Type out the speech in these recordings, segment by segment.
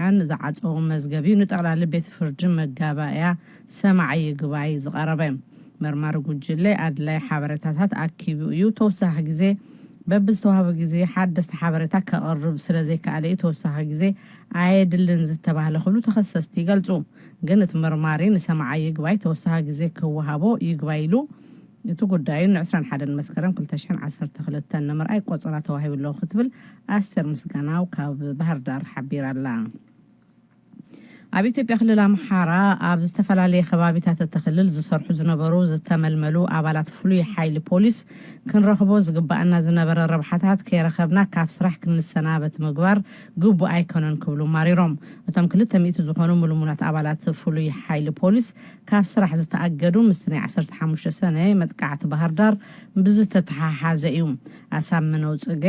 ኢትዮጵያን ዝዓፀው መዝገቢ ንጠቕላሊ ቤት ፍርዲ መጋባእያ ሰማዒ ይግባይ ዝቐረበ መርማሪ ጉጅለ ኣድላይ ሓበሬታታት ኣኪቡ እዩ ተወሳኺ ግዜ በብዝተዋሃበ ግዜ ሓደስቲ ሓበሬታ ከቕርብ ስለዘይከኣለ ተወሳኺ ግዜ ኣየድልን ዝተባህለ ክብሉ ተኸሰስቲ ይገልጹ ግን እቲ መርማሪ ንሰማዓይ ይግባይ ተወሳኺ ግዜ ክወሃቦ ይግባይ ኢሉ እቲ ጉዳዩ ን21 መስከረም 2012 ንምርኣይ ቆፅራ ተዋሂብሎ ክትብል ኣስተር ምስጋናው ካብ ባህር ዳር ሓቢራላ ኣብ ኢትዮጵያ ክልል ኣምሓራ ኣብ ዝተፈላለዩ ከባቢታት ተኽልል ዝሰርሑ ዝነበሩ ዝተመልመሉ ኣባላት ፍሉይ ሓይሊ ፖሊስ ክንረኽቦ ዝግባአና ዝነበረ ረብሓታት ከይረኸብና ካብ ስራሕ ክንሰናበት ምግባር ግቡእ ኣይኮነን ክብሉ ማሪሮም እቶም 200 ዝኾኑ ምልሙላት ኣባላት ፍሉይ ሓይሊ ፖሊስ ካብ ስራሕ ዝተኣገዱ ምስቲ ናይ 15 ሰነ መጥቃዕቲ ባህር ዳር ብዝተተሓሓዘ እዩ ኣሳምነው ጽጌ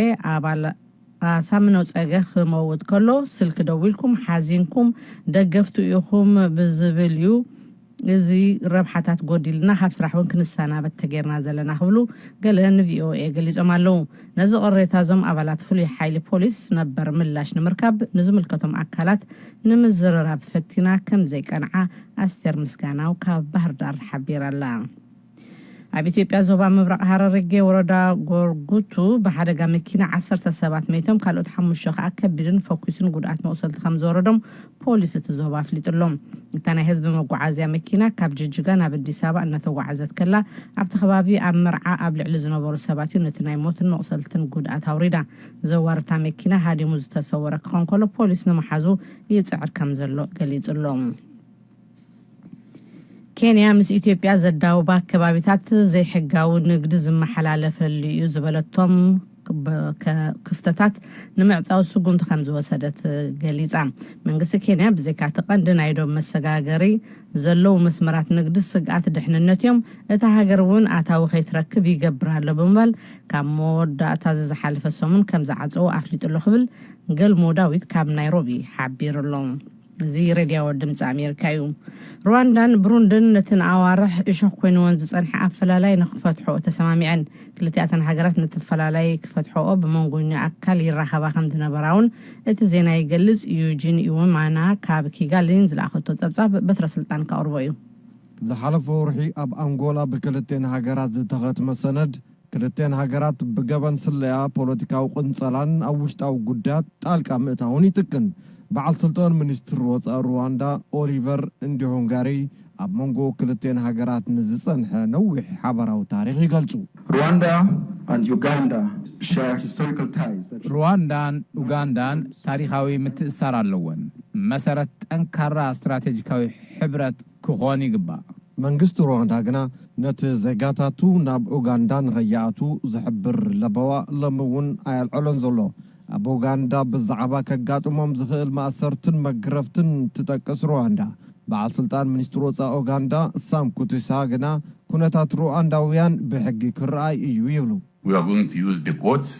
ኣሳምነው ጸገ ክመውት ከሎ ስልክ ደዊልኩም ሓዚንኩም ደገፍቱ ኢኹም ብዝብል እዩ እዚ ረብሓታት ጎዲልና ካብ ስራሕ እውን ክንሰናበት ተገይርና ዘለና ክብሉ ገለ ንቪኦኤ ገሊጾም ኣለዉ ነዚ ቅሬታ ዞም ኣባላት ፍሉይ ሓይሊ ፖሊስ ነበር ምላሽ ንምርካብ ንዝምልከቶም ኣካላት ንምዝርራብ ፈቲና ከም ዘይቀንዓ ኣስተር ምስጋናው ካብ ባህር ዳር ሓቢራላ ኣብ ኢትዮጵያ ዞባ ምብራቕ ሃረርጌ ወረዳ ጎርጉቱ ብሓደጋ መኪና 10 ሰባት ሜቶም ካልኦት 5 ከዓ ከቢድን ፎኩስን ጉድኣት መቕሰልቲ ከም ዝወረዶም ፖሊስ እቲ ዞባ ኣፍሊጡሎም እታ ናይ ህዝቢ መጓዓዝያ መኪና ካብ ጅጅጋ ናብ ኣዲስ ኣበባ እናተጓዓዘት ከላ ኣብቲ ከባቢ ኣብ መርዓ ኣብ ልዕሊ ዝነበሩ ሰባት ነቲ ናይ ሞትን መቕሰልትን ጉድኣት ኣውሪዳ ዘዋርታ መኪና ሃዲሙ ዝተሰወረ ክኾን ከሎ ፖሊስ ንመሓዙ ይፅዕር ከም ዘሎ ገሊጹሎም ኬንያ ምስ ኢትዮጵያ ዘዳውባ ከባቢታት ዘይሕጋዊ ንግዲ ዝመሓላለፈሉ እዩ ዝበለቶም ክፍተታት ንምዕፃው ስጉምቲ ከም ዝወሰደት ገሊጻ መንግስቲ ኬንያ ብዘይካቲ ቀንዲ ናይ ዶብ መሰጋገሪ ዘለው መስመራት ንግዲ ስግኣት ድሕንነት እዮም እታ ሃገር እውን ኣታዊ ከይትረክብ ይገብር ኣሎ ብምባል ካብ መወዳእታ ዝሓለፈ ሰሙን ከም ዝዓፀው ኣፍሊጡሉ ክብል ገልሞ ዳዊት ካብ ናይሮቢ ሓቢሩሎም زي راديو ድምጽ ኣሜሪካ እዩ ሩዋንዳን ብሩንድን ነትን ኣዋርሕ እሾክ ኮይነውን ዝጸንሐ ኣፈላላይ ንኽፈትሖ ተሰማሚዐን ክልቲኣተን ሃገራት ነትፈላላይ ክፈትሖ ብመንጎኛ ኣካል ይራኸባ ከም ዝነበራውን እቲ ዜና ይገልጽ ዩጂን ኢወማና ካብ ኪጋሊን ዝላኸቶ ጸብጻብ በትረ ስልጣን ካቅርቦ እዩ ዝሓለፈ ወርሒ ኣብ አንጎላ ብክልቲን ሃገራት ዝተኸትመ ሰነድ ክልቲን ሃገራት ብገበን ስለያ ፖለቲካዊ ቅንጸላን ኣብ ውሽጣዊ ጉዳያት ጣልቃ ምእታውን ይጥቅን بعد سلطان منستر وزا رواندا أوليفر انديهونغاري ab mongo كلتين هاجرات نزسن نوح حبراو تاريخي قلتو Rwanda and Uganda share historical ties. Rwanda and Uganda تاريخاوي متأثر اللون مسارت أنكرا استراتيجيكاوي حبرت كوغوني قبا منجست رواندا جنا نت زجاتاتو ناب أوغندا غياتو زحبر لبوا لمون على العلنزلو أبوغندا بالزعبا كقاتمهم زخيل مأسرتن مقرفتن تتكس رواندا بعد سلطان منستروتا أوغندا سام كوتيساغنا كونتات روانداويان بحقي كرأي يويلو. We are going to use the courts.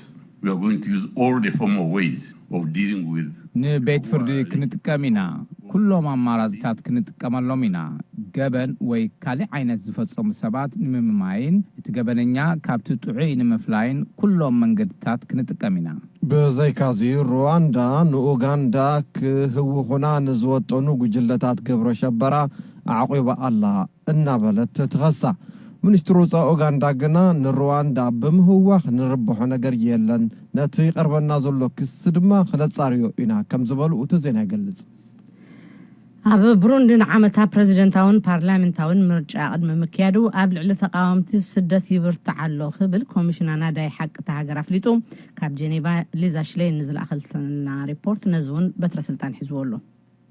We are going to use all the formal ways of dealing with. نبيت فردي كنتكامينا كلهم أماراتات كنتكاملومينا جبن ويكالي عينات زفصهم السبات نمماين تجبننيا كابتو تعين مفلاين كلهم من قدتات كنتكامينا بزي كازي رواندا نوغندا كهو هنا نزوتونو جلتات قبر شبرا عقيبة الله النابلت تتغسى منستروتا أوغندا جنا نرواندا بمهوخ نربح نجر يلن نتي قربنا زلو كسدما خلت صاريو إنا كم زبل وتزين هجلز ኣብ ብሩንድን ዓመታ ፕሬዚደንታውን ፓርላሜንታውን ምርጫ ቅድመ ምክያዱ ኣብ ልዕሊ ተቃወምቲ ስደት ይብርትዓሎ ክብል ኮሚሽን ናዳይ ሓቂ ሃገር ኣፍሊጡ ካብ ጄኔቫ ሊዛ ሽሌን ንዝላኸልተና ሪፖርት ነዝውን በትረ ስልጣን ሒዝወሎ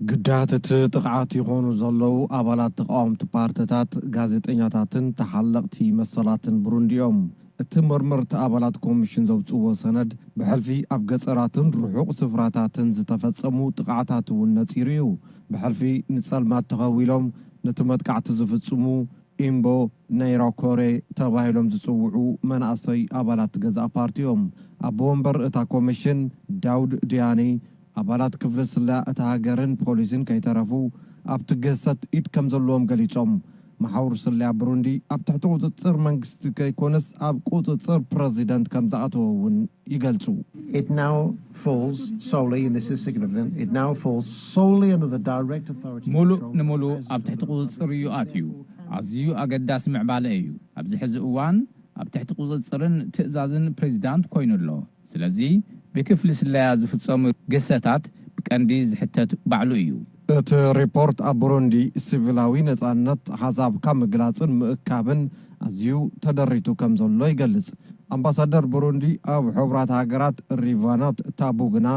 ግዳት ጥቃዓት ይኾኑ ዘለው ኣባላት ተቃወምቲ ፓርቲታት ጋዜጠኛታትን ተሓለቕቲ መሰላትን ብሩንዲዮም እቲ መርመርቲ ኣባላት ኮሚሽን ዘውፅዎ ሰነድ ብሕልፊ ኣብ ገጠራትን ርሑቕ ስፍራታትን ዝተፈጸሙ ጥቃዓታት እውን ነፂሩ እዩ بحلفي نتسلمات تغويلهم نتمتقعت زفتصمو إمبو نيروكوري تباهلهم زصوعو مناصي أبالات غزا بارتيوم أبومبر اتا كوميشن داود دياني أبالات كفل سلا اتا هاجرن بوليسين كي ترفو أبتقسط إيد كمزلوهم قليتهم محاور سليا بروندي أبتحتو تتصر منكست كيكونس أب قوتتصر بريزيدنت كم زعتوون يقلسو. It now falls solely, and this is significant, it now falls solely under the direct authority. مولو نمولو أبتحتو تتصر يؤاتيو عزيو أقداس معبالة أيو أبزي حز أوان أبتحتو تتصرن تأزازن بريزيدنت كوينو الله سلازي بكفل سليا زفتصام قساتات بكانديز حتى بعلو أيو እቲ ሪፖርት ኣብ ብሩንዲ ሲቪላዊ ነጻነት ሓሳብካ ምግላጽን ምእካብን ኣዝዩ ተደሪቱ ከም ዘሎ ይገልጽ ኣምባሳደር ብሩንዲ ኣብ ሕብራት ሃገራት ሪቫናት ታቡግና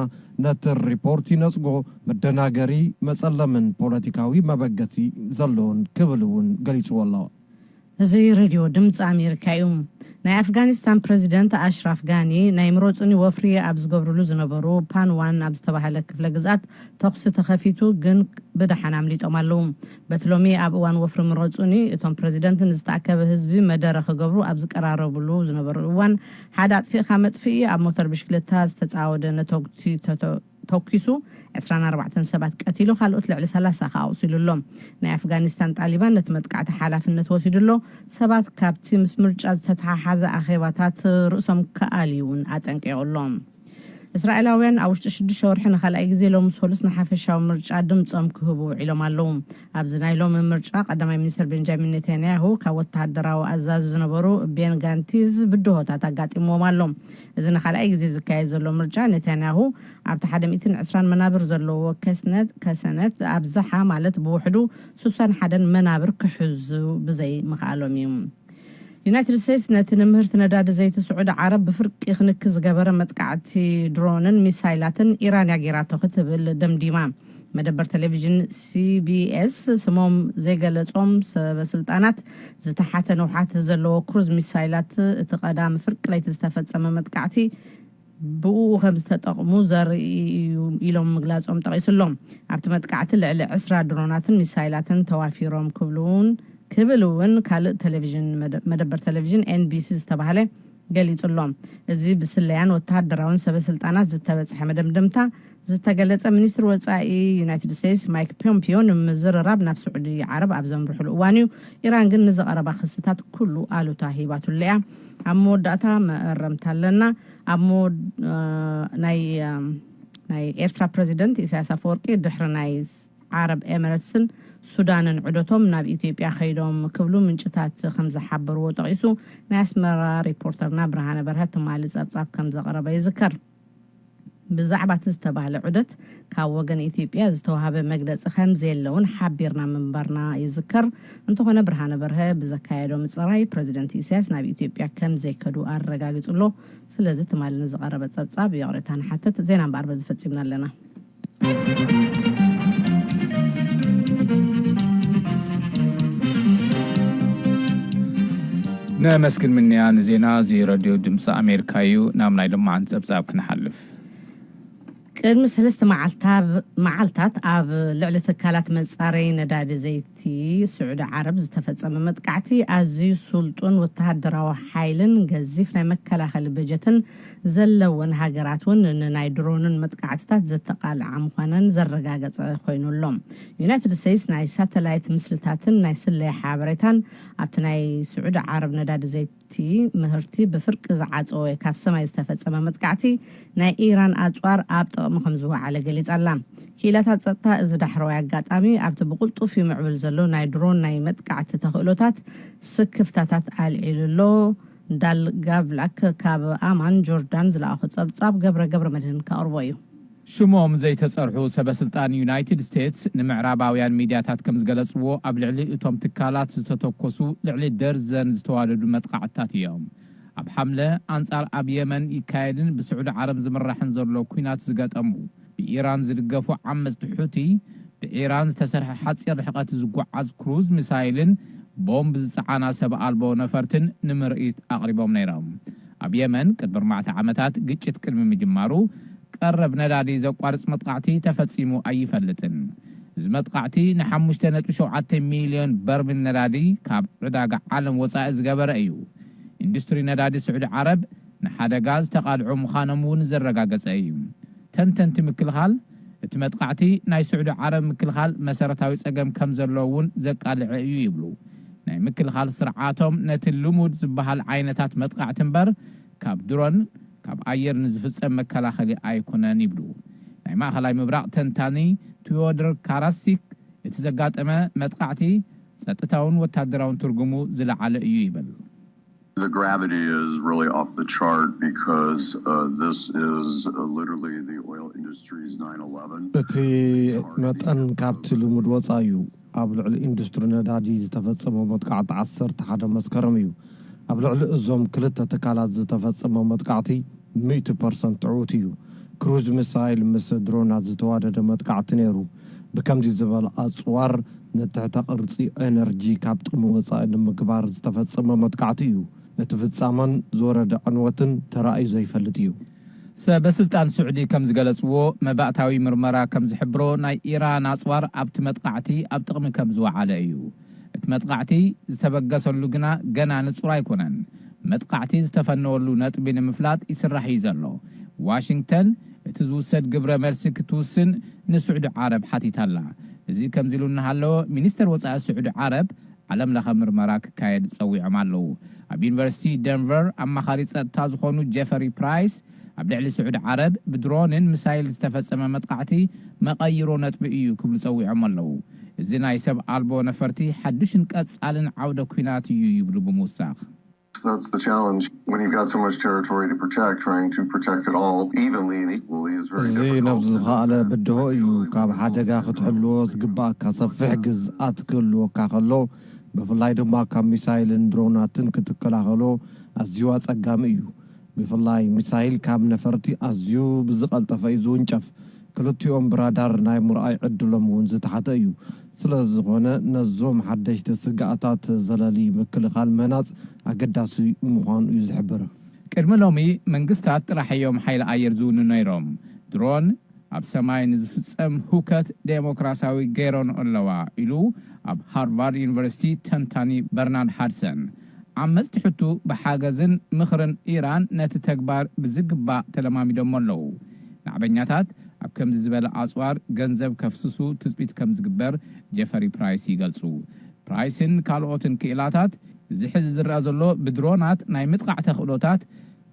ነቲ ሪፖርት ይነጽጎ መደናገሪ መጸለምን ፖለቲካዊ መበገሲ ዘለውን ክብል እውን ገሊጹ ኣሎ እዚ ሬድዮ ድምፂ ኣሜሪካ እዩ ናይ ኣፍጋኒስታን ፕሬዚደንት ኣሽራፍ ጋኒ ናይ ምሮጽኒ ወፍሪ ኣብ ዝገብርሉ ዝነበሩ ፓንዋን ኣብ ዝተባሃለ ክፍለ ግዛት ተኽሲ ተኸፊቱ ግን ብድሓን ኣምሊጦም ኣለዉ በትሎሚ ኣብ እዋን ወፍሪ ምሮጽኒ እቶም ፕሬዚደንት ንዝተኣከበ ህዝቢ መደረ ክገብሩ ኣብ ዝቀራረብሉ ዝነበሩ እዋን ሓደ ኣጥፊእኻ መጥፍኢ ኣብ ሞተር ብሽክሌታ ዝተጻወደ ነተግቲ ተኪሱ 24 ሰባት ቀቲሉ ካልኦት ልዕሊ 30 ኣቁሲሉሎም ናይ ኣፍጋኒስታን ጣሊባን ነቲ መጥቃዕቲ ሓላፍነት ወሲዱሎ ሰባት ካብቲ ምስ ምርጫ ዝተተሓሓዘ ኣኼባታት ርእሶም ከኣልዩውን ኣጠንቂቖሎም እስራኤላውያን ኣብ ውሽጢ 6 ወርሒ ንኻልኣይ ግዜ ሎም ሰሉስ ንሓፈሻዊ ምርጫ ድምፆም ክህቡ ውዒሎም ኣለዉ ኣብዚ ናይ ሎሚ ምርጫ ቀዳማይ ሚኒስትር ቤንጃሚን ኔታንያሁ ካብ ወተሃደራዊ ኣዛዚ ዝነበሩ ቤን ጋንቲዝ ብድሆታት ኣጋጢሞም ኣሎም እዚ ንኻልኣይ ግዜ ዝካየድ ዘሎ ምርጫ ኔታንያሁ ኣብቲ 120 መናብር ዘለዎ ከሰነት ኣብዝሓ ማለት ብውሕዱ 61 መናብር ክሕዙ ብዘይ ምኽኣሎም እዩ ዩናይትድ ስቴትስ ነቲ ንምህርቲ ነዳዲ ዘይቲ ስዑድ ዓረብ ብፍርቂ ክንክ ዝገበረ መጥቃዕቲ ድሮንን ሚሳይላትን ኢራን ያጌራቶ ክትብል ደምዲማ መደበር ቴሌቪዥን CBS ስሞም ዘይገለጾም ሰበስልጣናት ዝተሓተ ነውሓት ዘለዎ ክሩዝ ሚሳይላት እቲ ቀዳሚ ፍርቂ ለይቲ ዝተፈጸመ መጥቃዕቲ ብኡ ከም ዝተጠቕሙ ዘርኢ ኢሎም ምግላጾም ጠቒሱሎም ኣብቲ መጥቃዕቲ ልዕሊ 20 ድሮናትን ሚሳይላትን ተዋፊሮም ክብሉውን ካልእ ቴሌቪዥን መደበር ቴሌቪዥን NBC ዝተባሃለ ገሊጹሎም እዚ ብስለያን ወተሃደራውን ሰበስልጣናት ዝተበጽሐ መደምደምታ ዝተገለጸ ሚኒስትር ወጻኢ ዩናይትድ ስቴትስ ማይክ ፖምፒዮ ንምዝርራብ ናብ ስዑዲ ዓረብ ኣብ ዘምርሑሉ እዋን እዩ ኢራን ግን ንዘቐረባ ክስታት ኩሉ ኣሉታ ሂባቱለያ ኣብ መወዳእታ መእረምታ ኣለና ኣብ ናይ ኤርትራ ፕሬዚደንት ኢሳያስ አፈወርቂ ድሕሪ ናይ ዓረብ ኤሚሬትስን ሱዳንን ዕዶቶም ናብ ኢትዮጵያ ኸይዶም ክብሉ ምንጭታት ከም ዝሓበርዎ ጠቂሱ ናይ ኣስመራ ሪፖርተርና ብርሃነ በርሀ ትማሊ ጸብጻብ ከም ዘቕረበ ይዝከር ብዛዕባ ዝተባሃለ ዑደት ካብ ወገን ኢትዮጵያ ዝተዋሃበ መግለጺ ከም ዘለውን ሓቢርና መንበርና ይዝከር እንተኾነ ብርሃነ በርሀ ብዘካየዶ ምጽራይ ፕሬዚደንት ኢሳያስ ናብ ኢትዮጵያ ከም ዘይከዱ ኣረጋጊጹሎ ስለዚ ትማሊ ንዝቐረበ ጸብጻብ የቕሬታን ሓተት ዜና እምበር ዝፈጺምና ኣለና نمسكن مني أنا زينا زي راديو دمس أمريكايو نامنا لما عن سبساب كنحلف ቅድሚ 3 መዓልታት ኣብ ልዕሊ ትካላት መጻረይ ነዳዲ ዘይቲ ስዑድ ዓረብ ዝተፈጸመ መጥቃዕቲ ኣዝዩ ስልጡን ወተሃደራዊ ሓይልን ገዚፍ ናይ መከላኸሊ በጀትን ዘለወን ሃገራትን ናይ ድሮንን መጥቃዕትታት ዘተቃልዓ ምዃነን ዘረጋገጸ ኮይኑሎም ዩናይትድ ስቴትስ ናይ ሳተላይት ምስልታትን ናይ ስለይ ሓበሬታን ኣብቲ ናይ ስዑድ ዓረብ ነዳዲ ዘይቲ ምህርቲ ብፍርቂ ዝዓፀወ ካብ ሰማይ ዝተፈጸመ መጥቃዕቲ ናይ ኢራን ኣጽዋር ኣብ ጥቕሚ ከም ዝወዓለ ገሊጻላ ኪላታት ጸጥታ እዚ ዳሕራዊ ኣጋጣሚ ኣብቲ ብቁልጡፍ ይምዕብል ዘሎ ናይ ድሮን ናይ መጥቃዕቲ ተኽእሎታት ስክፍታታት ኣልዒሉሎ ዳልጋብላክ ካብ ኣማን ጆርዳን ዝለኣኹ ጸብጻብ ገብረ መድህን ከቕርቦ እዩ شموم زي تصرحو سبسلطان يونايتد ستيتس نمعراباويان ميدياتات كم زغلصو اب لعلي اتوم تكالات زتتوكسو لعلي درزن زتوالدو مطقعتات يوم اب حمله انصار اب يمن يكايدن بسعود عرب زمرحن زرلو كوينات زغطمو بإيران زدغفو عمز حوتي بإيران تسرح حصير رحقات زغعاز كروز ميسايلن بومب زصعانا سب البو نفرتن نمرئيت اقربوم نيرام اب يمن قدبر معت عمتات ግጭት ቅድሚ ምጅማሩ قرب ندادي زقارص مطقعتي تفصيمو ايفلتن زمطقعتي ن5.7 مليون برميل ندادي كاب عداغ عالم وصاء زغبر ايو اندستري ندادي سعود عرب نحدا غاز تقالعو مخانمون زرغاغص ايو تنتنت مكلخال اتمطقعتي ناي سعود عرب مكلخال مسارتاوي صقم كم زلوون زقالع ايو يبلو ናይ ምክልኻል ስርዓቶም ነቲ ልሙድ ዝበሃል ዓይነታት መጥቃዕቲ እምበር ካብ ድሮን ካብ ኣየር ንዝፍጸም መከላኸሊ ኣይኮነን ይብሉ ናይ ማእኸላይ ምብራቕ ተንታኒ ቴዎድር ካራሲክ እቲ ዘጋጠመ መጥቃዕቲ ጸጥታውን ወታደራውን ትርጉሙ ዝለዓለ እዩ ይብል The gravity is really off the chart because this is literally the oil industry's 9/11. እቲ መጠን ካብቲ ልሙድ ወፃኢ እዩ ኣብ ልዕሊ ኢንዱስትሪ ነዳዲ ዝተፈጸመ መጥቃዕቲ 11 መስከረም እዩ ኣብ ልዕሊ እዞም ክልተ ትካላት ዝተፈጸመ መጥቃዕቲ 100% ዕዉት እዩ ክሩዝ ሚሳይል ምስ ድሮናት ዝተዋደደ መጥቃዕቲ ነይሩ ብከምዚ ዝበለ ኣጽዋር ንትሕተ ቅርጺ ኤነርጂ ካብ ጥቕሚ ወፃኢ ንምግባር ዝተፈጸመ መጥቃዕቲ እዩ እቲ ፍጻመን ዝወረደ ዕንወትን ተራእዩ ዘይፈልጥ እዩ ሰበስልጣን ስዑዲ ከም ዝገለጽዎ መባእታዊ ምርመራ ከም ዝሕብሮ ናይ ኢራን ኣጽዋር ኣብቲ መጥቃዕቲ ኣብ ጥቕሚ ከም ዝወዓለ እዩ እቲ መጥቃዕቲ ዝተበገሰሉ ግና ገና ንጹር ኣይኮነን መጥቃዕቲ ዝተፈነወሉ ነጥቢ ንምፍላጥ ይስራሕ እዩ ዘሎ ዋሽንግተን እቲ ዝውሰድ ግብረ መልሲ ክትውስን ንስዑዲ ዓረብ ሓቲታላ እዚ ከምዚ ኢሉ እናሃለወ ሚኒስተር ወፃኢ ስዑዲ ዓረብ ዓለም ለኸ ምርመራ ክካየድ ጸዊዖም ኣለዉ ኣብ ዩኒቨርሲቲ ደንቨር ኣማኻሪ ጸጥታ ዝኾኑ ጄፈሪ ፕራይስ ኣብ ልዕሊ ስዑዲ ዓረብ ብድሮንን ሚሳይል ዝተፈጸመ መጥቃዕቲ መቐይሮ ነጥቢ እዩ ክብሉ ጸዊዖም ኣለዉ እዚ ናይ ሰብ ኣልቦ ነፈርቲ ሓድሽን ቀጻልን ዓውደ ኩናት እዩ ይብሉ ብምውሳኽ That's the challenge. When you've got so much territory to protect, trying to protect it all evenly and equally is very difficult. زي نبض خالة بده يكاب حاجة خطحلو سجبا كصفح جزءات كله كخلو بفلاي دما كم ميسايل دروناتن كتكلاخلو أزيوات أجاميو بفلاي ميسايل كام نفرتي أزيو بزقل تفايزون شاف كلتيوم برادار ناي مرأي عدلهم ونزت حتىيو سلازغنا نزوم حدش تسقاطات زلالي مكلخال مناص أقداسي مخان يزحبره ቅድሚ ሎሚ መንግስታት ጥራሕዮም ሓይሊ ኣየር ዝውኑ ነይሮም ድሮን ኣብ ሰማይ ንዝፍጸም ሁከት ዴሞክራሲያዊ ገይሮን ኣለዋ ኢሉ ኣብ ሃርቫርድ ዩኒቨርሲቲ ተንታኒ በርናርድ ሃድሰን ዓመፅ ትሕቱ ብሓገዝን ምኽርን ኢራን ነቲ ተግባር ብዝግባእ ተለማሚዶም ኣለዉ ንዕበኛታት ኣብ ከምዚ ዝበለ ኣጽዋር ገንዘብ ከፍስሱ ትጽቢት ከም ዝግበር ጀፈሪ ፕራይስ ይገልጹ ፕራይስን ካልኦትን ክኢላታት ዝሕዝ ዝረአ ዘሎ ብድሮናት ናይ ምጥቃዕ ተኽእሎታት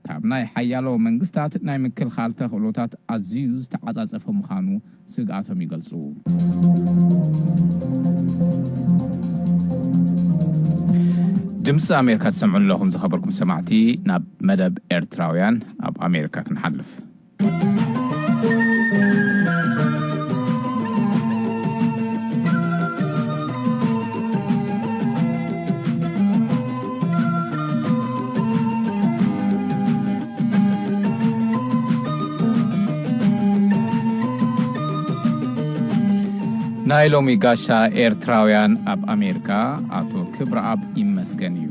ካብ ናይ ሓያሎ መንግስታት ናይ ምክልኻል ተኽእሎታት ኣዝዩ ዝተዓጻጸፈ ምዃኑ ስግኣቶም ይገልጹ ድምፂ ኣሜሪካ ትሰምዑ ኣለኹም ዝኸበርኩም ሰማዕቲ ናብ መደብ ኤርትራውያን ኣብ ኣሜሪካ ክንሓልፍ ናይ ሎሚ ጋሻ ኤርትራውያን ኣብ ኣሜሪካ ኣቶ ክብረኣብ ይመስገን እዩ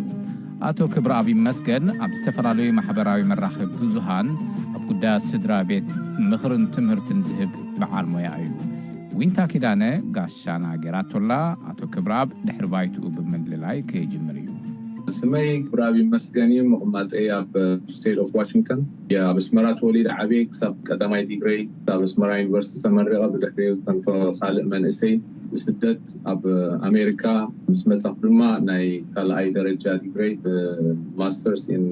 ኣቶ ክብረኣብ ይመስገን ኣብ ዝተፈላለዩ ማሕበራዊ መራኸቢ ብዙሃን ኣብ ጉዳያት ስድራ ቤት ምኽርን ትምህርትን ዝህብ በዓል ሞያ እዩ ዊንታ ኪዳነ ጋሻና ጌራቶላ ኣቶ ክብረኣብ ድሕሪ ባይትኡ ብምልላይ ከይጅምር እዩ ስመይ ክብረኣብ ይመስገን እዩ መቕማጤ ኣብ ስቴት ኦፍ ዋሽንግተን ኣብ ኣስመራ ተወሊደ ዓብየ ክሳብ ቀዳማይ ዲግሪ ኣብ ኣስመራ ዩኒቨርሲቲ ተመሪቐ ብድሕሪኡ ከም ካልእ መንእሰይ ብስደት ኣብ ኣሜሪካ ምስ መጻፍ ድማ ናይ ካልኣይ ደረጃ ዲግሪ ማስተርስ ኢን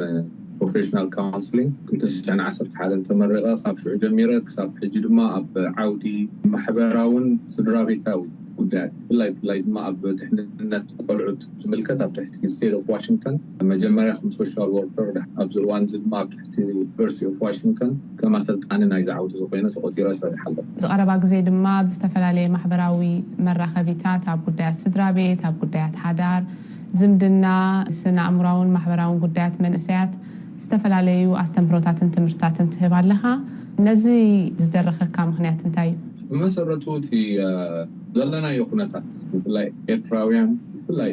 ፕሮፌሽናል ካውንስሊንግ 2011 ተመሪቐ ካብ ሽዑ ጀሚረ ክሳብ ሕጂ ድማ ኣብ ዓውዲ ማሕበራውን ስድራ ቤታዊ ጉዳያት ፍላይ ድማ ኣብ ድሕንነት ቆልዑት ዝምልከት ኣብ ትሕቲ ስቴት ኦፍ ዋሽንግተን መጀመርያ ከም ሶሻል ወርከር ኣብ ዝርዋን ድማ ኣብ ትሕቲ ዩኒቨርሲቲ ኦፍ ዋሽንግተን ከም ኣሰልጣኒ ናይ ዝዓውቲ ዝኾነ ተቆፂረ ሰሪሐ ኣሎ ዝቐረባ ግዜ ድማ ብዝተፈላለየ ማሕበራዊ መራኸቢታት ኣብ ጉዳያት ስድራ ቤት ኣብ ጉዳያት ሓዳር ዝምድና ስነ ኣእምሮውን ማሕበራውን ጉዳያት መንእሰያት ዝተፈላለዩ ኣስተምህሮታትን ትምህርትታትን ትህብ ኣለኻ ነዚ ዝደረኸካ ምክንያት እንታይ እዩ በመሰረቱ እቲ ዘለናዮ ኩነታት ብፍላይ ኤርትራውያን ብፍላይ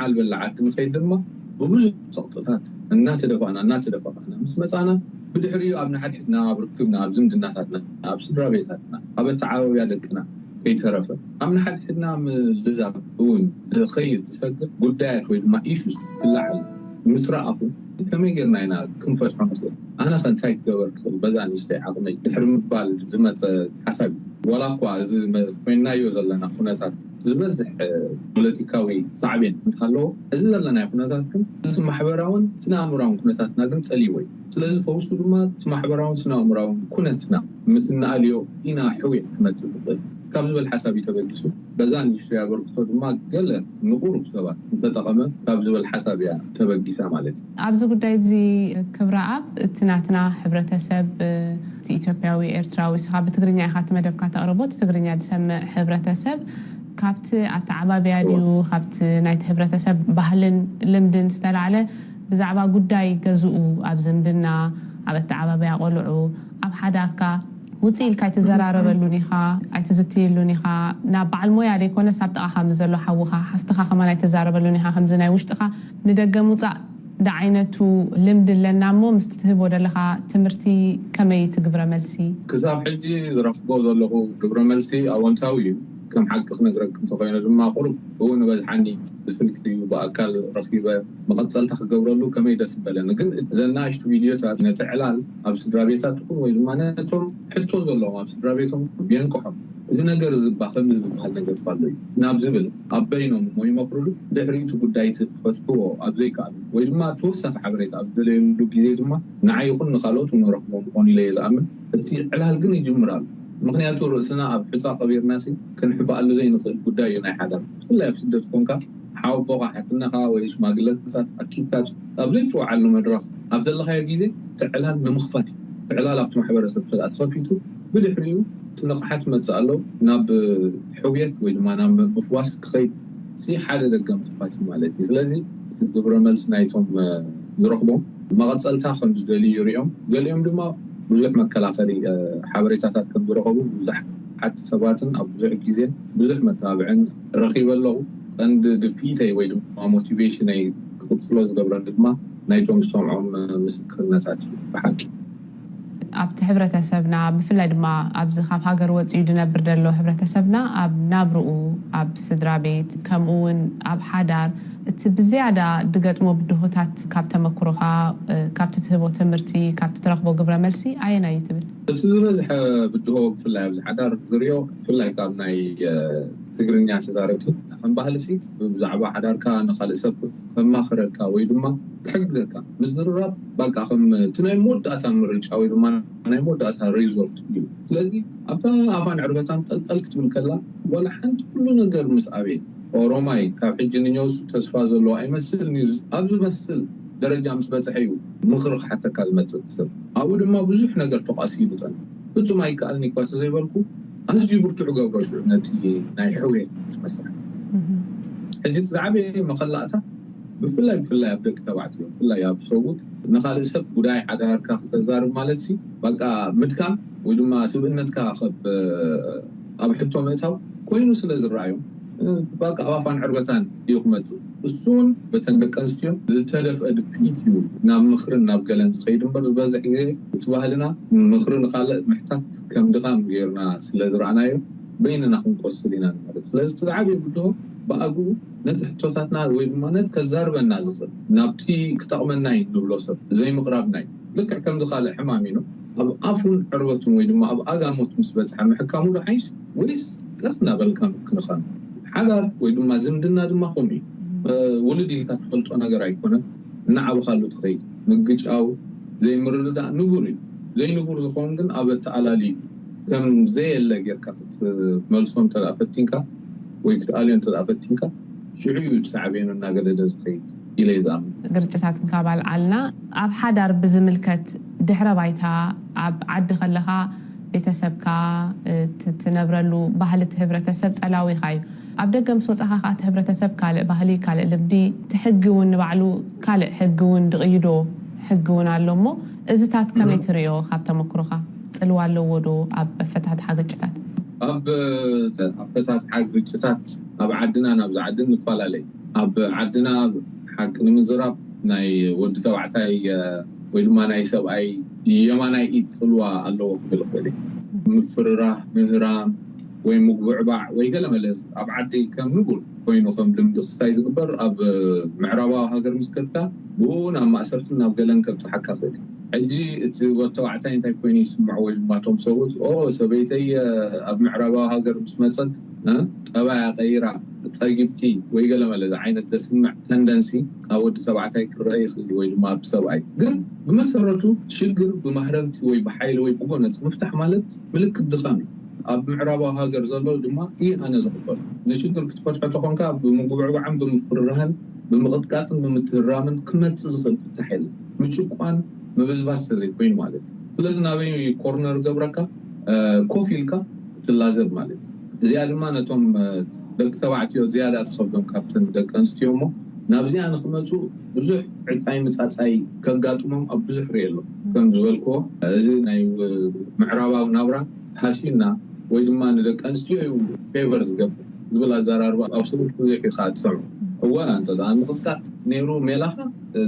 ዓልበላ ዓዲ ምኸይድ ድማ بوجود سقطات الناس دفعنا مس مصانا بدحري أبنا حدنا بركبنا أبزم جناتنا أبصدر بيتاتنا أبتعاوي عليكنا كي ترفع أمنا حدنا من لزاب ون خير تسجل قدات ويد ما إيشوس اللعل مسرعه كم يقرنا هنا كم فتح مثلا أنا سنتايك دور بزاني اشتاي عقمي بحرم بال زمت حسب ولا قواز فينا يوزل لنا فناتات زبزح بوليتيكاوي صعبين نتخلو إذا لنا فناتاتكم نسمع حبراون سنا أمراون كنتاتنا دم تسليوي سلازم فوسو دما سمع حبراون سنا أمراون كنتنا مثلنا اليو إنا حوي متزبط كابز بالحساب يتبلسو بزان يشتري بركتو دما قال نقول بسبب تتقمه كابز بالحساب يعني تبلسا مالتي أبز قداي زي كبراب تناتنا حبرتسب ኢትዮጵያዊ ኤርትራዊ ስኻ ብትግርኛ ኢኻ ትመደብካ ተቕርቦ ትግርኛ ዝሰምዕ ሕብረተሰብ ካብቲ ኣተዓባብያ ድዩ ካብቲ ናይቲ ሕብረተሰብ ባህልን ልምድን ዝተላዕለ ብዛዕባ ጉዳይ ገዝኡ ኣብ ዝምድና ኣብ ኣተዓባብያ ቆልዑ ኣብ ሓዳርካ ውፅእ ኢልካ ኣይትዘራረበሉን ኢኻ ኣይትዝትየሉን ኢኻ ናብ በዓል ሞያ ደይኮነስ ኣብ ጥቓኻ ምዘሎ ሓውኻ ሓፍትኻ ከመን ኣይትዛረበሉን ኢኻ ከምዚ ናይ ውሽጥኻ ንደገ ምውፃእ دعينتو لمد لنا مو مستهب ولا لها تمرتي كمي تقبر ملسي كساب حجي زرف بوز الله قبر ملسي أو أنتاوي كم حق نقرأ كم تقينا لما قرب هو نبز عني بسنك ديو بأكل رخيبة ما قد صلت قبر له كمي دسب لنا لكن إذا ناشت فيديو تاعت نتعلال أبس درابيتات تكون ويد ما نتهم حتى زلوا أبس درابيتهم بينكحهم إذا نقدر زبا خمس بحال نقدر بالله نابزبل أبينهم ما يمفروض دحريتو قدايت فتحوا أبزيك ويد ما توسع حبريت أبدل لو جزيت ما نعيقون نخلوت ونرفضهم قوني ليز أمن تصير على هالجن يجمرال مقنعة رأسنا بحصة قبير ناسي كان حبا قال زي نخل قداي ناي حدا كلها بشدة كونكا حاول بقى حتى خا وإيش ما قلت سات أكيد تاج أبزيتو على مدرس أبزل الله يا جزء تعلها بمخفتي تعلها لابت محبر سبت أسخفيتو بدحريو تنقحت ما تسألوا ناب حوية ويدما ناب مفواس خيط سي حدا دقا مخفتي مالتي لازم تقبر ملس نايتهم زرخبهم ما قد سألتها خمس دليل يوم دما بزح مكلافري حبريتات كم زرخبوا بزح حتى سباتن أو بزح جزين بزح متابعين رخيب الله عند دفيتي ويدما موتيفيشن أي خصوص قبر دما نايتهم سمعهم مسكر الناس بحكي ኣብቲ ሕብረተሰብና ብፍላይ ድማ ኣብዚ ካብ ሃገር ወፂኡ ድነብር ደሎ ሕብረተሰብና ኣብ ናብርኡ ኣብ ስድራ ቤት ከምኡውን ኣብ ሓዳር እቲ ብዝያዳ ድገጥሞ ብድሆታት ካብ ተመክሮኻ ካብቲ ትህቦ ትምህርቲ ካብቲ ትረኽቦ ግብረ መልሲ ኣየና እዩ ትብል እቲ ዝበዝሐ ብድሆ ብፍላይ ኣብዚ ሓዳር ዝርዮ ብፍላይ ካብ ናይ ትግርኛ ተዛረብቲ ከም ባህልሲ ብዛዕባ ሓዳርካ ንኻልእ ሰብ ከማኽረልካ ወይ ድማ ክሕግዘካ ምስ ዝርራብ በቃ ከም እቲ ናይ መወዳእታ ምርጫ ወይ ድማ ናይ መወዳእታ ሪዞርት እዩ ስለዚ ኣብታ ኣፋን ዕርበታን ጠልጠል ክትብል ከላ ወላ ሓንቲ ኩሉ ነገር ምስ ኣበየ ኦሮማይ ካብ ሕጂ ንኛውሱ ተስፋ ዘለዎ ኣይመስልኒ ኣብ ዝመስል ደረጃ ምስ በፅሐ እዩ ምኽሪ ክሓተካ ዝመፅእ ሰብ ኣብኡ ድማ ብዙሕ ነገር ተቃሲሉ ፀንሕ ፍፁም ኣይከኣልኒ እኳ ተዘይበልኩ ኣዝዩ ብርቱዕ ገብሮ ሽዑ ነቲ ናይ ሕውየት መስርሕ ሕጂ ዝዓበየ መኸላእታ ብፍላይ ኣብ ደቂ ተባዕትዮ ብፍላይ ኣብ ሰብኡት ንኻልእ ሰብ ጉዳይ ሓዳርካ ክትዛርብ ማለት ሲ በቃ ምድካም ወይ ድማ ስብእነትካ ኣብ ሕቶ ምእታው ኮይኑ ስለ ዝረኣዮም በቃ ኣፋን ዕርበታን እዩ ክመፅእ እሱን በተን ደቂ ኣንስትዮ ዝተደፍአ ድፍኢት እዩ ናብ ምኽርን ናብ ገለን ዝኸይድ እምበር ዝበዝሕ ግዜ እቲ ባህልና ምኽሪ ንኻልእ ምሕታት ከም ድኻም ጌርና ስለ ዝረኣናዮ በይንና ክንቆስል ኢና ማለት ስለዚ ዝዓበየ ብድሆ ብኣግኡ ነቲ ሕቶታትና ወይ ድማ ነቲ ከዛርበና ዝኽእል ናብቲ ክጠቕመና እዩ ንብሎ ሰብ ዘይምቕራብና እዩ ልክዕ ከም ዝኻልእ ሕማም ኢኖ ኣብ ኣፉን ዕርበቱን ወይ ድማ ኣብ ኣጋሞት ምስ በፅሐ ምሕካሙ ዶ ሓይሽ ወይስ ቀፍና በልካ ክንኻን ሓዳር ወይ ድማ ዝምድና ድማ ከምኡ እዩ ውልድ ኢልካ ትፈልጦ ነገር ኣይኮነን እናዓብኻሉ ትኸይድ ምግጫው ዘይምርድዳእ ንቡር እዩ ዘይንቡር ዝኾን ግን ኣብ ኣተኣላሊ ከም ዘየለ ጌርካ ክትመልሶም ተደኣ ፈቲንካ ወይ ክትኣልዮም ተደኣ ፈቲንካ ሽዑ እዩ ትሳዕበየኑ እናገደደ ዝኸይድ ኢለ ይዝኣምን ግርጭታት ክንካባልዓልና ኣብ ሓዳር ብዝምልከት ድሕረ ባይታ ኣብ ዓዲ ከለኻ ቤተሰብካ ትነብረሉ ባህሊ እቲ ሕብረተሰብ ፀላዊኻ እዩ ኣብ ደገ ምስ ወፃኻ ከዓ እቲ ሕብረተሰብ ካልእ ባህሊ ካልእ ልምዲ ትሕጊ እውን ንባዕሉ ካልእ ሕጊ እውን ድቕይዶ ሕጊ እውን ኣሎ እሞ እዚታት ከመይ ትሪኦ ካብ ተመክሮኻ ፅልዋ ኣለዎ ዶ ኣብ ኣፈታትሓ ግጭታት ኣብ ኣፈታትሓ ግጭታት ኣብ ዓድና ናብዚ ዓዲ ንፈላለዩ ኣብ ዓድና ሓቂ ንምዝራብ ናይ ወዲ ተባዕታይ ወይ ድማ ናይ ሰብኣይ የማናይ ይጽልዋ አለው ፍልፍል ምፍራህ ምህራም ወይ ሙግብዕባዕ ወይ ገለመለስ ኣብ ዓዲ ከም ንጉል ኮይኑ ከም ልምዲ ክስታይ ዝግበር ኣብ ምዕራባዊ ሃገር ምስከልካ ብኡን ኣብ ማእሰርትን ኣብ ገለን ከብፅሓካ ክእል ሕጂ እቲ ወተባዕታይ እንታይ ኮይኑ ይስምዖ ወይ ድማቶም ሰዎች ሰበይተይ ኣብ ምዕራባዊ ሃገር ምስ መፀት ጠባያ ቀይራ ፀጊብቲ ወይ ገለመለስ ዓይነት ዘስምዕ ተንደንሲ ኣብ ወዲ ተባዕታይ ክረአ ይኽእል ወይ ድማ ኣብ ሰብኣይ ግን ብመሰረቱ ሽግር ብማህረምቲ ወይ ብሓይሊ ወይ ብጎነፅ ምፍታሕ ማለት ምልክት ድኻም እዩ ኣብ ምዕራባዊ ሃገር ዘሎ ድማ ኣነ ዝኽበል ንሽግር ክትፈትሖ ተኾንካ ብምጉዕባዕን ብምፍርራህን ብምቕጥቃጥን ብምትህራምን ክመፅእ ዝኽእል ፍታሕ የለን ምጭቋን ምብዝባዝ ዘይኮይኑ ማለት ስለዚ ናበይ ኮርነር ገብረካ ኮፍ ኢልካ ትላዘብ ማለት እዚኣ ድማ ነቶም ደቂ ተባዕትዮ ዝያዳ ትኸብዶም ካብተን ደቂ ኣንስትዮ እሞ ናብዚኣ ንኽመፁ ብዙሕ ዕፃይ ምፃፃይ ከጋጥሞም ኣብ ብዙሕ ርአ ኣሎ ከም ዝበልክዎ እዚ ናይ ምዕራባዊ ናብራ ሓሲና ወይ ድማ ንደቂ ኣንስትዮ ፌቨር ዝገብር ዝብል ኣዘራርባ ኣብ ሰብኡት ብዙሕ ኢኻ ትሰምዑ እዋን እንተ ምቕጥቃጥ ነይሩ ሜላኻ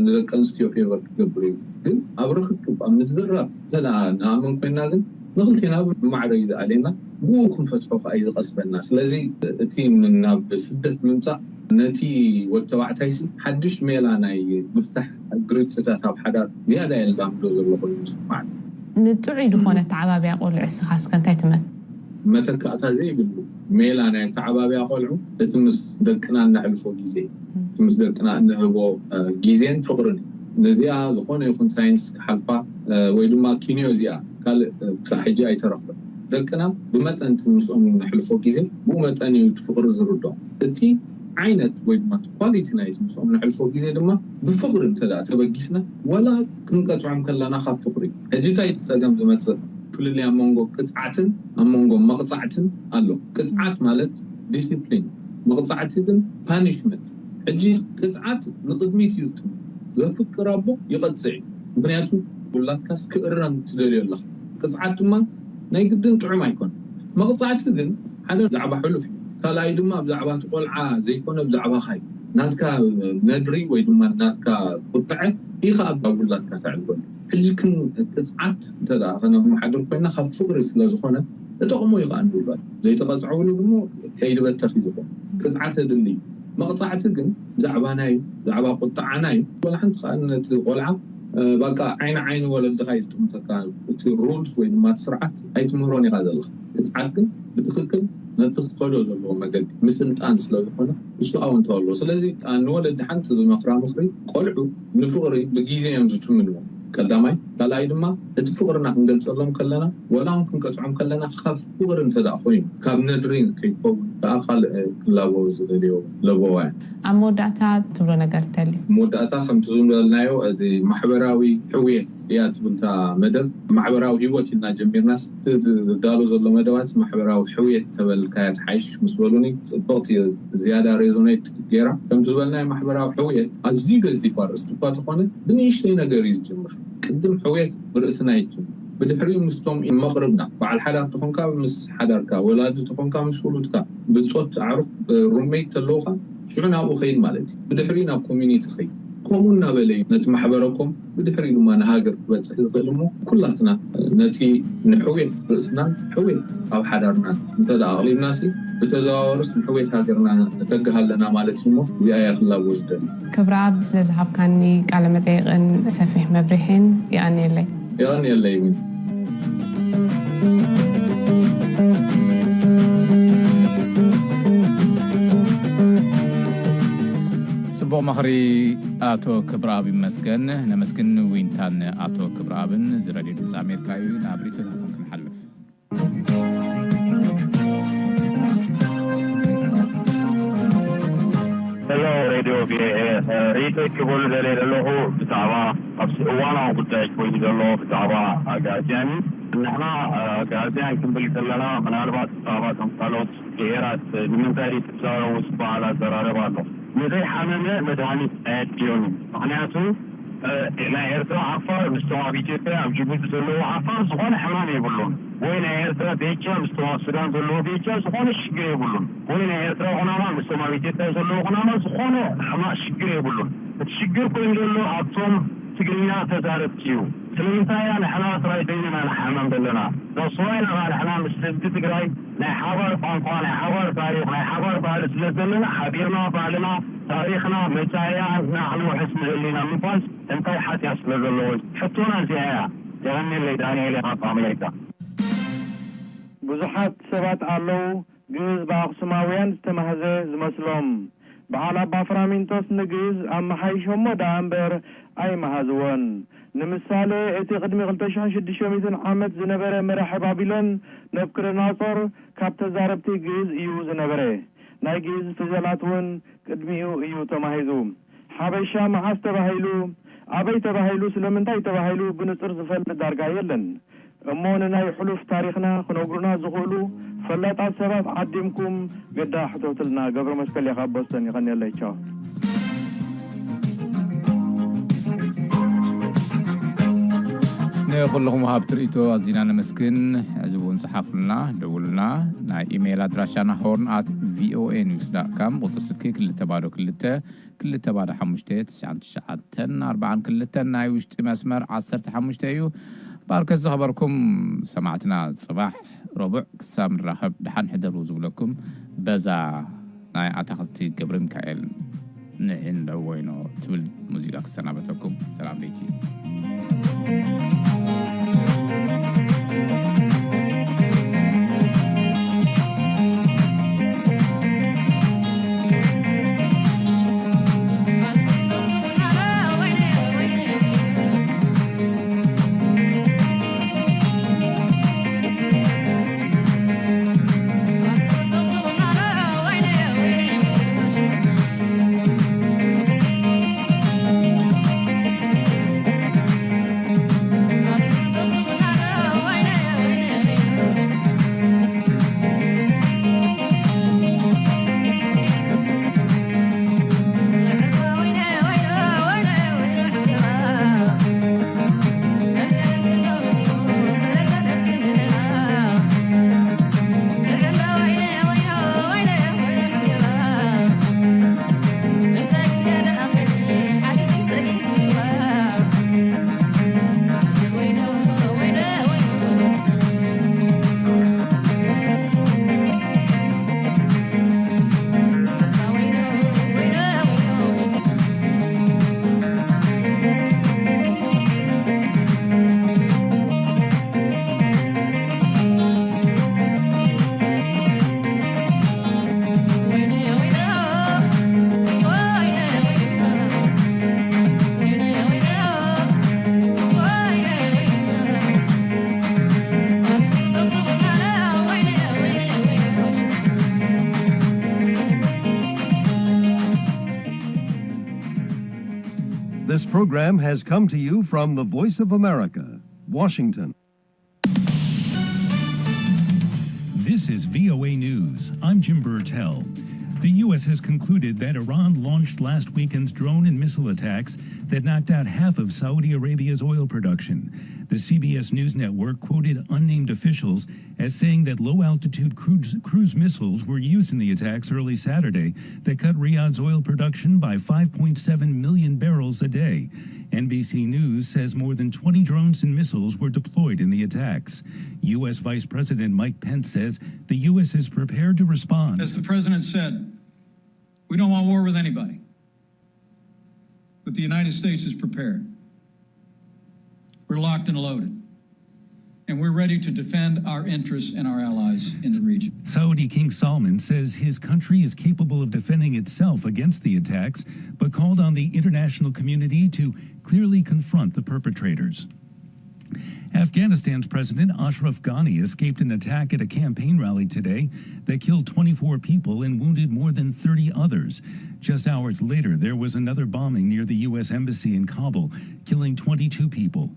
ንደቂ ኣንስትዮ ፌቨር ክገብር እዩ ግን ኣብ ርክክብ ኣብ ምዝራብ ንኣመን ኮይና ግን ንኽልቴና ብማዕረ እዩ ዝኣለና ብኡ ክንፈትሖ ከዓ እዩ ዝቐስበና ስለዚ እቲ ናብ ስደት ምምፃእ ነቲ ወዲ ተባዕታይሲ ሓድሽ ሜላ ናይ ምፍታሕ ግርጭታት ኣብ ሓዳር ዝያዳ የላምዶ ዘሎ ኮይኑ ይስማዕ ንጥዑይ ድኾነ ተዓባብያ ቆልዑ እስኻስከ እንታይ ትመት መተካእታ ዘይብሉ ሜላ ናይ ተዓባብያ ቆልዑ እቲ ምስ ደቅና እናሕልፎ ግዜ እቲ ምስ ደቅና እንህቦ ግዜን ፍቕርን ነዚኣ ዝኾነ ይኹን ሳይንስ ክሓልፋ ወይ ድማ ኪንዮ እዚኣ ካልእ ክሳብ ሕጂ ኣይተረኽበን ደቅና ብመጠን ምስኦም ንሕልፎ ግዜ ብኡ መጠን እዩ ፍቕሪ ዝርድኦ እቲ ዓይነት ወይ ድማ ኳሊቲ ናይ ምስኦም ንሕልፎ ግዜ ድማ ብፍቕሪ እንተደኣ ተበጊስና ወላ ክንቀፅዖም ከለና ካብ ፍቕሪ ሕጂ እንታይ ፀገም ዝመፅእ ፍልልያ መንጎ ቅፅዓትን ኣብ መንጎ መቕፃዕትን ኣሎ ቅፅዓት ማለት ዲስፕሊን መቕፃዕቲ ግን ፓኒሽመንት ሕጂ ቅፅዓት ንቅድሚት እዩ ዝጥምት ዘፍቅር ኣቦ ይቐፅዕ ምክንያቱ ጉላትካስ ክእረም ትደልዮ ኣለኻ ቅፅዓት ድማ ናይ ግድን ጥዑም ኣይኮነ መቕፃዕቲ ግን ሓደ ብዛዕባ ሕሉፍ እዩ ካልኣይ ድማ ብዛዕባ እቲ ቆልዓ ዘይኮነ ብዛዕባ ኻይ ናትካ ነድሪ ወይ ድማ ናትካ ቁጥዐ ኢኻ ኣብ ጉላትካ ተዕልበሉ ሕጂ ክን ቅፅዓት እንተደኣ ከነመሓድር ኮይና ካብ ፍቅሪ ስለዝኾነ እጠቕሞ ኢኻ ንብሏት ዘይተቐፅዐውሉ ድማ ከይድበተኺ ዝኾነ ቅፅዓት ድሊ መቕፃዕቲ ግን ብዛዕባ ናይ ብዛዕባ ቁጣዓና እዩ ወላ ሓንቲ ከዓ ነቲ ቆልዓ በቃ ዓይኒ ወለድኻ ይጥምተካ እቲ ሩልስ ወይ ድማ ስርዓት ኣይትምህሮን ኢኻ ዘለኻ ቅፅዓት ግን ብትክክል ነቲ ክኸዶ ዘለዎ መገዲ ምስልጣን ስለዝኾነ እሱ ኣውንተ ኣሎ ስለዚ ንወለዲ ሓንቲ ዝመኽራ ምኽሪ ቆልዑ ንፍቕሪ ብግዜ እዮም ዝትምንዎ ቀዳማይ ካልኣይ ድማ እቲ ፍቕርና ክንገልፀሎም ከለና ወላ እውን ክንቀፅዖም ከለና ካብ ፍቕሪ እንተደኣ ኮይኑ ካብ ነድሪ ከይትኸውን ከዓ ካልእ ክላወው ዝደልዮ ለቦዋ ኣብ መወዳእታ ትብሎ ነገር ተልዩ መወዳእታ ከምቲ ዝብለናዮ እዚ ማሕበራዊ ሕውየት እያ ትብልታ መደብ ማሕበራዊ ሂወት ኢና ጀሚርናስ ዝዳሎ ዘሎ መደባት ማሕበራዊ ሕውየት ተበልካያ ትሓይሽ ምስ በሉኒ ፅብቕቲ ዝያዳ ሬዞኔት ገይራ ከምቲ ዝበልናዮ ማሕበራዊ ሕውየት ኣዝዩ ገዚፍ ኣርእስቲ እኳ ተኾነ ብንእሽተይ ነገር እዩ ዝጅምር ቅድም ሕውየት ብርእስና ይጅምር بدحري مستوم مغربنا وعلى الحدار تخونكا مس حداركا ولاد تخونكا مس ولودكا بتصوت عرف روميت تلوخا شعنا ابو خيل مالتي بدحرينا كوميونيتي خيل كومونا بلي نت محبركم بدحري لما نهاجر بتصح يظلموا كلاتنا نتي نحويت راسنا حويت او حدارنا انت اغلب ناسي بتزاورس حويت هاجرنا نتجه لنا مالتي مو يا يخلا وجدن كبراب سلازحب كاني قال مديقن سفيح مبرحين يعني لي يعني اللي يمين صبو مخري آتو كبرابي مسكن نمسكن وينتان آتو كبرابن زرادي دوز أمريكاي نابريتو تاكم كنحلف Hello, Radio VA. ريتو كبول دليل له بتعبا وانا قلت كوي له بتعبا غازيان نحن غازيان كنبل لنا منالبات بتعبا تمثالوت كيرات من تاريخ تساوي وسبا على زرارباتو مزي حمامه مدانيت اديون معناته لا يرتو عفار مستوى بيتيتا او جيبوت زلو عفار زغون حمام يقولون وين يرتو بيتشا مستوى السودان زلو بيتشا زغون الشقر يقولون وين يرتو غناما مستوى بيتيتا زلو غناما زغون حما الشقر يقولون الشقر كوين زلو عطوم تقرينا تزارت كيو سلمتايا نحن رايديننا نحمم بلنا لو صوينا نحن مش تقراي نحاول قنقان نحاول تاريخ نحاول بارس لنا حبيرنا بالنا تاريخنا متايا نحن حسن لنا مفاز انتي حتى يصل للوز حطونا زيها جهنم اللي داني اللي قام امريكا ብዙሓት ሰባት ኣለዉ ግዕዝ ብኣክሱማውያን ዝተማህዘ ዝመስሎም በዓል ኣባ ፍራሚንቶስ ንግዕዝ ኣብ መሓይሾሞ ዳ እምበር ኣይመሃዝዎን ንምሳሌ እቲ ቅድሚ 2600 ዓመት ዝነበረ መራሒ ባቢሎን ነብክርናጾር ካብ ተዛረብቲ ግዕዝ እዩ ዝነበረ ናይ ግዕዝ ፊደላት እውን ቅድሚኡ እዩ ተማሂዙ ሓበሻ መዓዝ ተባሂሉ ኣበይ ተባሂሉ ስለምንታይ ተባሂሉ ብንጹር ዝፈልጥ ዳርጋ የለን እሞ ንናይ ሕሉፍ ታሪኽና ክነግሩና ዝኽእሉ ፈላጣት ሰባት ዓዲምኩም ገዳ ሕቶትልና ገብረ መስቀል ኢኻ ቦስተን ይቐኒየለይ ቻው ንኹልኹም ወሃብ ትርኢቶ ኣዚና ነመስግን ሕዚ እውን ጽሓፉልና ደውሉና ናይ ኢሜይል ኣድራሻና horn@voanews.com ቁጽሪ ስልኪ 2259942 ናይ ውሽጢ መስመር 15 እዩ ባርከዝ ዝኸበርኩም ሰማዕትና ጽባሕ ረቡዕ ክሳብ ንራኸብ ድሓን ሕደሩ ዝብለኩም በዛ ናይ ኣታኽልቲ ገብረ ሚካኤል ንዕን ደወይኖ ትብል ሙዚቃ ክሰናበተኩም ሰላም ለይኪ This program has come to you from the Voice of America, Washington. This is VOA News. I'm Jim Burtell. The U.S. has concluded that Iran launched last weekend's drone and missile attacks that knocked out half of Saudi Arabia's oil production. The CBS News network quoted unnamed officials as saying that low-altitude cruise missiles were used in the attacks early Saturday that cut Riyadh's oil production by 5.7 million barrels a day. NBC News says more than 20 drones and missiles were deployed in the attacks. U.S. Vice President Mike Pence says the U.S. is prepared to respond. As the President said, we don't want war with anybody. But the United States is prepared. We're locked and loaded. And we're ready to defend our interests and our allies in the region. Saudi King Salman says his country is capable of defending itself against the attacks, but called on the international community to clearly confront the perpetrators. Afghanistan's President Ashraf Ghani escaped an attack at a campaign rally today that killed 24 people and wounded more than 30 others. Just hours later, there was another bombing near the U.S. Embassy in Kabul, killing 22 people.